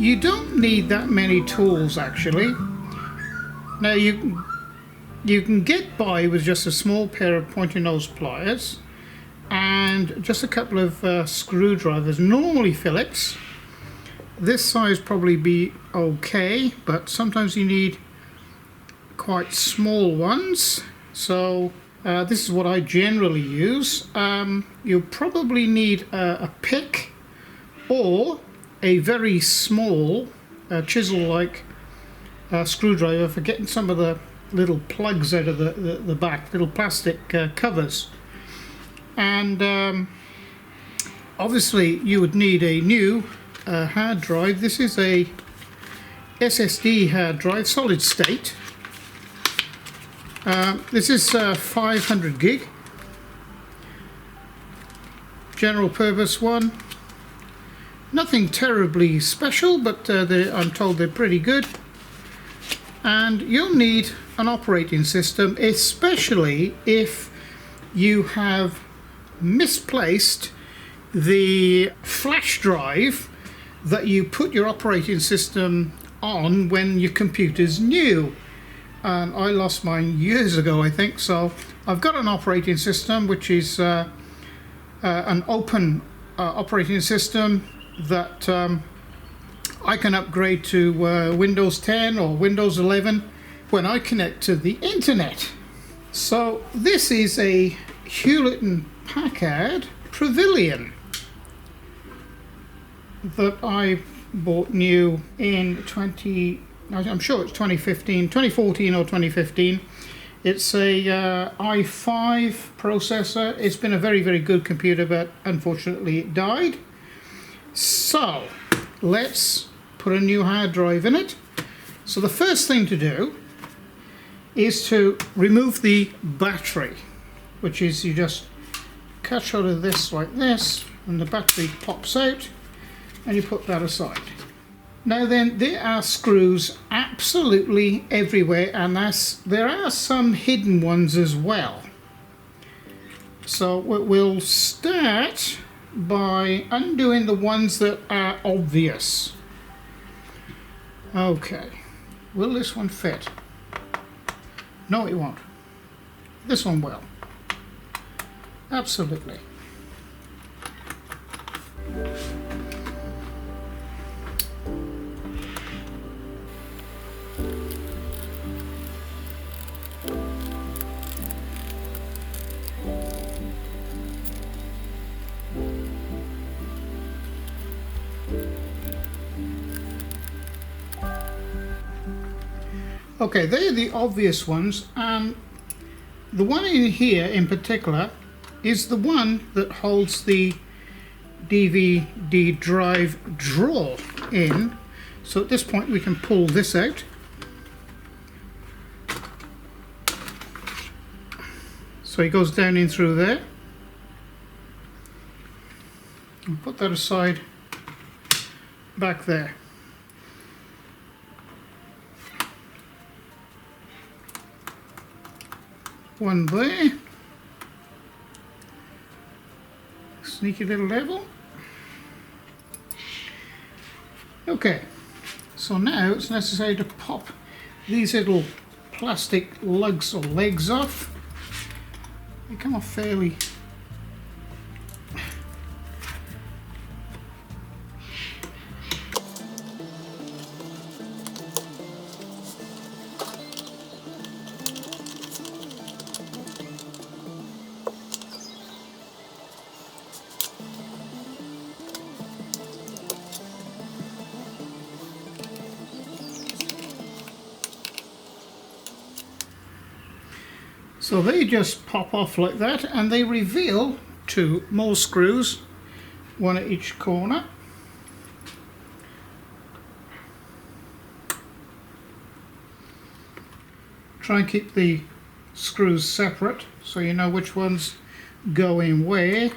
you don't need that many tools actually. Now you can get by with just a small pair of pointy nose pliers and just a couple of screwdrivers, normally Phillips. This size probably be okay, but sometimes you need quite small ones, so this is what I generally use. You'll probably need a pick or a very small chisel-like screwdriver for getting some of the little plugs out of the back, little plastic covers. And obviously you would need a new hard drive. This is a SSD hard drive, solid state. This is 500 gig, general purpose one. Nothing terribly special, but I'm told they're pretty good. And you'll need an operating system, especially if you have misplaced the flash drive that you put your operating system on when your computer's new. And I lost mine years ago, I think, so I've got an operating system which is an open operating system that I can upgrade to Windows 10 or Windows 11 when I connect to the internet. So this is a Hewlett-Packard Pavilion that I bought new in I'm sure it's 2014 or 2015. It's a i5 processor. It's been a very, very good computer, but unfortunately it died. So let's put a new hard drive in it. So the first thing to do is to remove the battery, which is you just cut out of this like this, and the battery pops out, and you put that aside. Now then, there are screws absolutely everywhere, and there are some hidden ones as well. So we'll start by undoing the ones that are obvious. Okay, will this one fit? No, it won't. This one will. Absolutely. Okay, they're the obvious ones, and the one in here in particular is the one that holds the DVD drive drawer in. So at this point we can pull this out. So it goes down in through there. I'll put that aside back there. One there. Sneaky little level. Okay, so now it's necessary to pop these little plastic lugs or legs off. They come off fairly. So they just pop off like that, and they reveal two more screws, one at each corner. Try and keep the screws separate so you know which ones go in where.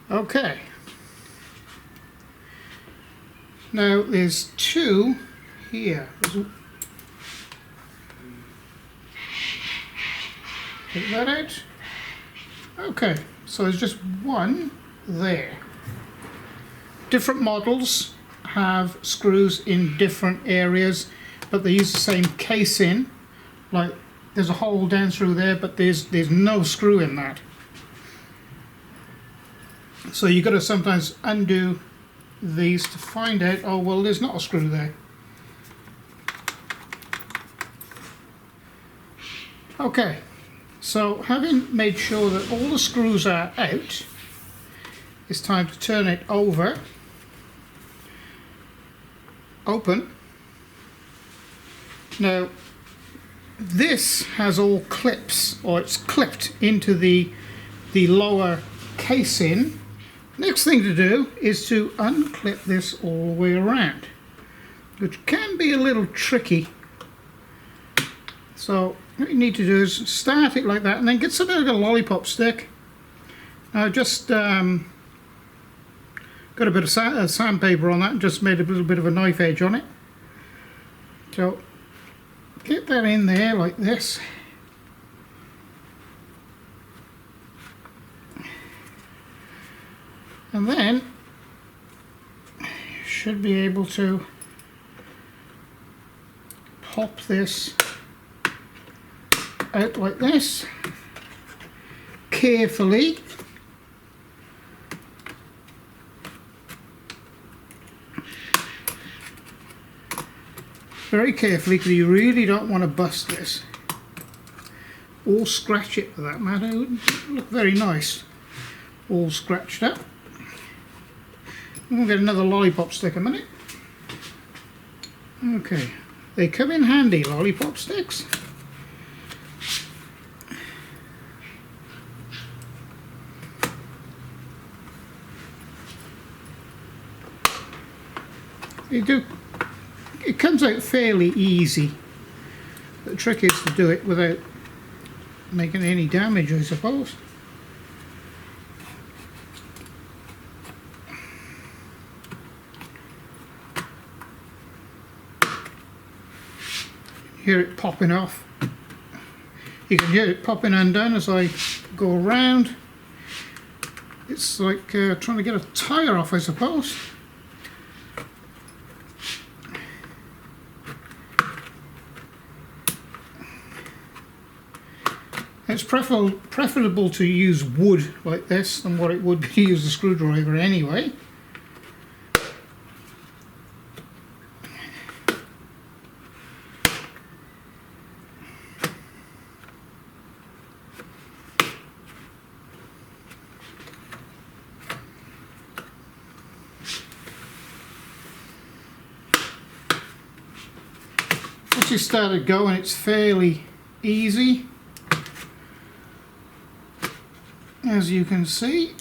Okay. Now there's two here. Take that out. Okay, so there's just one there. Different models have screws in different areas, but they use the same casing. Like there's a hole down through there, but there's no screw in that. So you've got to sometimes undo these to find out, oh well, there's not a screw there. Okay, so having made sure that all the screws are out, it's time to turn it over, open. Now this has all clips, or it's clipped into the lower casing. Next thing to do is to unclip this all the way around, which can be a little tricky. So what you need to do is start it like that and then get something like a lollipop stick. I've just got a bit of sandpaper on that and just made a little bit of a knife edge on it. So get that in there like this. And then you should be able to pop this out like this, carefully. Very carefully, because you really don't want to bust this. Or scratch it for that matter. It wouldn't look very nice. All scratched up. We'll get another lollipop stick a minute. Okay, they come in handy, lollipop sticks. It comes out fairly easy. The trick is to do it without making any damage, I suppose. Hear it popping off. You can hear it popping undone as I go around. It's like trying to get a tire off, I suppose. It's preferable to use wood like this than what it would be to use a screwdriver anyway. Once you started going, it's fairly easy. As you can see,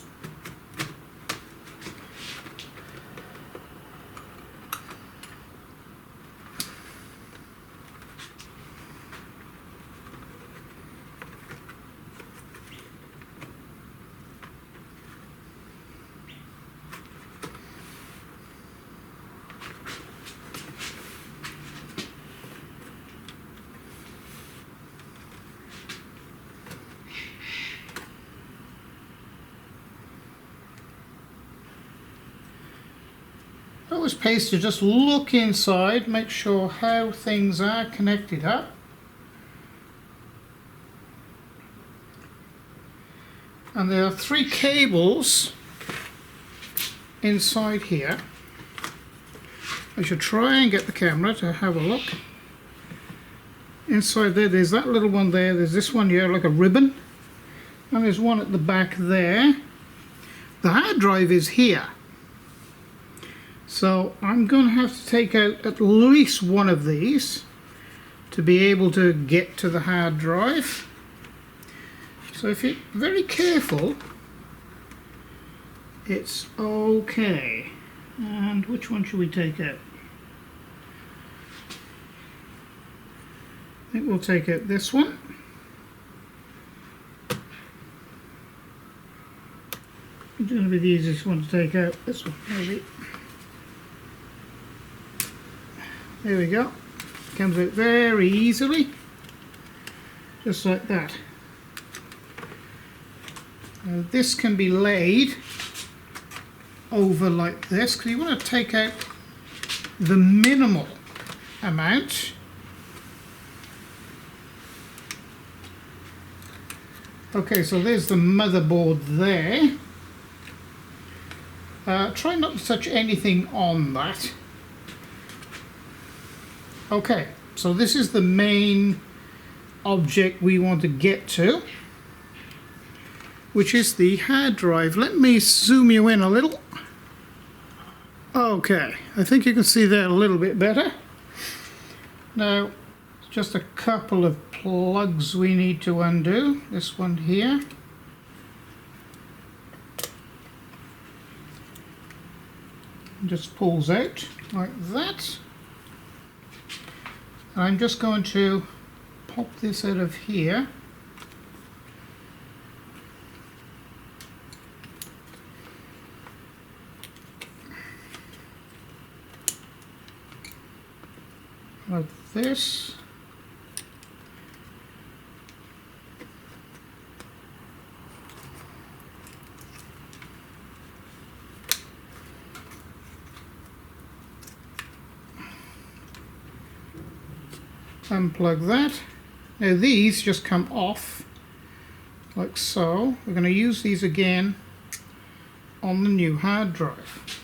always pays to just look inside, make sure how things are connected up. And there are 3 cables inside here. I should try and get the camera to have a look. Inside there's that little one there, there's this one here like a ribbon, and there's one at the back there. The hard drive is here. So I'm going to have to take out at least one of these to be able to get to the hard drive. So if you're very careful, it's okay. And which one should we take out? I think we'll take out this one. It's going to be the easiest one to take out. This one, maybe. There we go. Comes out very easily, just like that. This can be laid over like this because you want to take out the minimal amount. Okay, so there's the motherboard there. Try not to touch anything on that. Okay, so this is the main object we want to get to, which is the hard drive. Let me zoom you in a little. Okay, I think you can see that a little bit better. Now, just a couple of plugs we need to undo. This one here. Just pulls out like that. I'm just going to pop this out of here. Like this. Unplug that. Now these just come off like so. We're going to use these again on the new hard drive.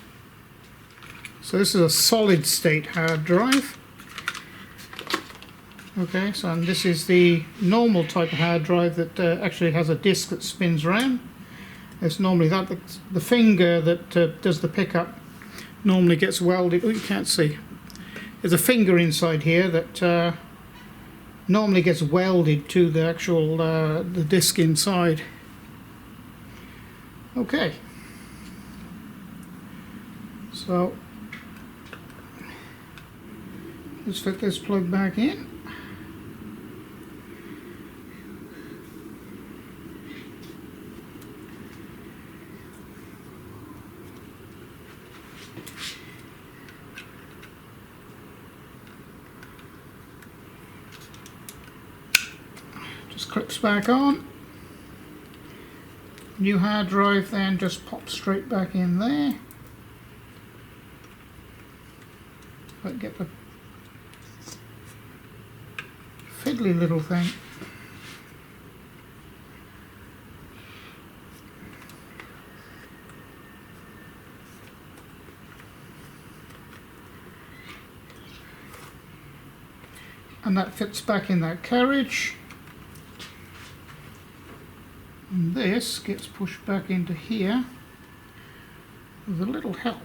So this is a solid state hard drive. Okay, so and this is the normal type of hard drive that actually has a disc that spins around. It's normally that the finger that does the pickup normally gets welded. Oh, you can't see. There's a finger inside here that normally gets welded to the actual the disc inside. Okay, so let's fit this plug back in. Clips back on. New hard drive then just pops straight back in there. But get the fiddly little thing. And that fits back in that carriage. And this gets pushed back into here with a little help.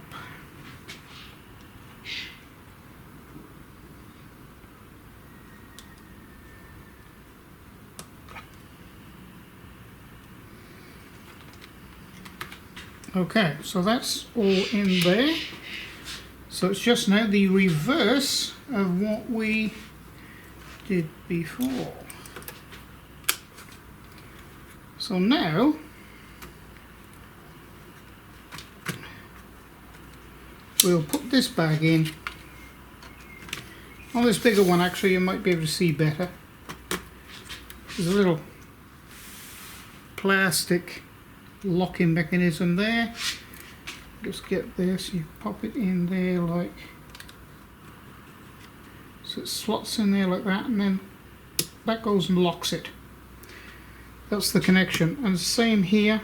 Okay, so that's all in there. So it's just now the reverse of what we did before. So now we'll put this bag in. On this bigger one actually you might be able to see better. There's a little plastic locking mechanism there. Just get this, you pop it in there like so, it slots in there like that, and then that goes and locks it. That's the connection, and the same here.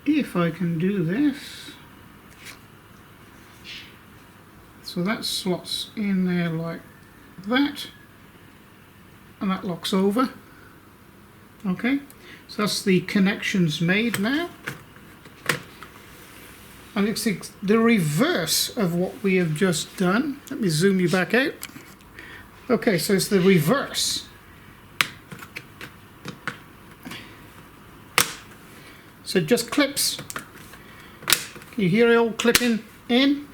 If I can do this, so that slots in there like that, and that locks over. Okay, so that's the connections made now. And it's the reverse of what we have just done. Let me zoom you back out. Okay, so it's the reverse. So it just clips. Can you hear it all clipping in?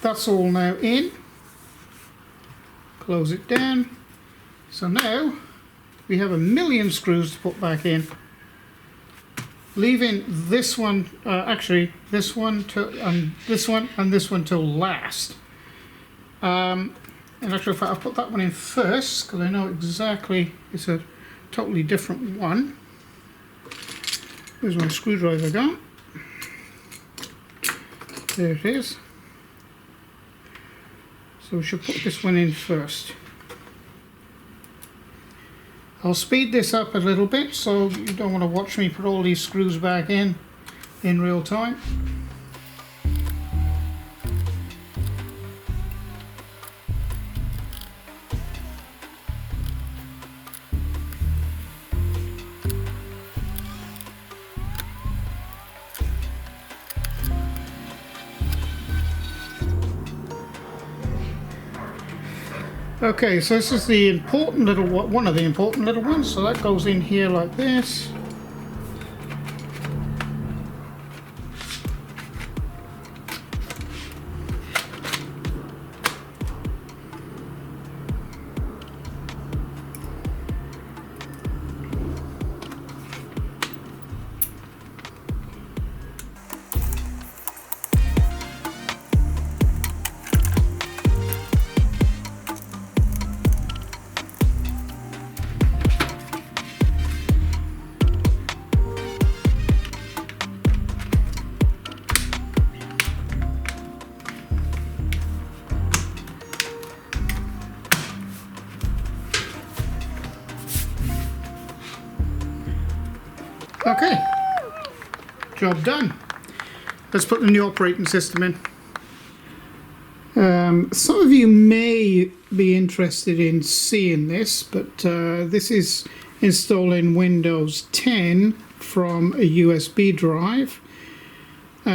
That's all now in. Close it down. So now we have a million screws to put back in. leaving this one, actually this one and this one till last. In actual fact, I'll put that one in first because I know exactly it's a totally different one. There's my screwdriver gone. There it is. So we should put this one in first. I'll speed this up a little bit so you don't want to watch me put all these screws back in real time. Okay, so this is the important little one of the important little ones, so that goes in here like this. Okay, job done. Let's put the new operating system in. Some of you may be interested in seeing this, but this is installing Windows 10 from a USB drive. I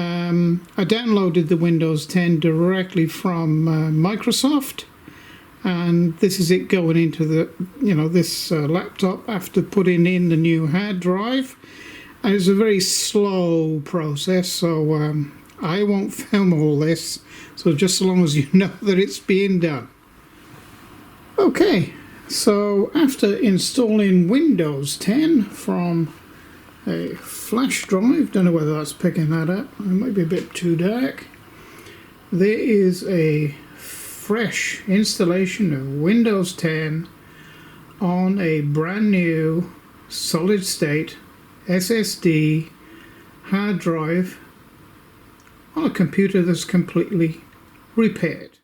downloaded the Windows 10 directly from Microsoft, and this is it going into the this laptop after putting in the new hard drive. And it's a very slow process, so I won't film all this, so just so long as you know that it's being done. Okay, so after installing Windows 10 from a flash drive, don't know whether that's picking that up, it might be a bit too dark. There is a fresh installation of Windows 10 on a brand new solid state SSD hard drive on a computer that's completely repaired.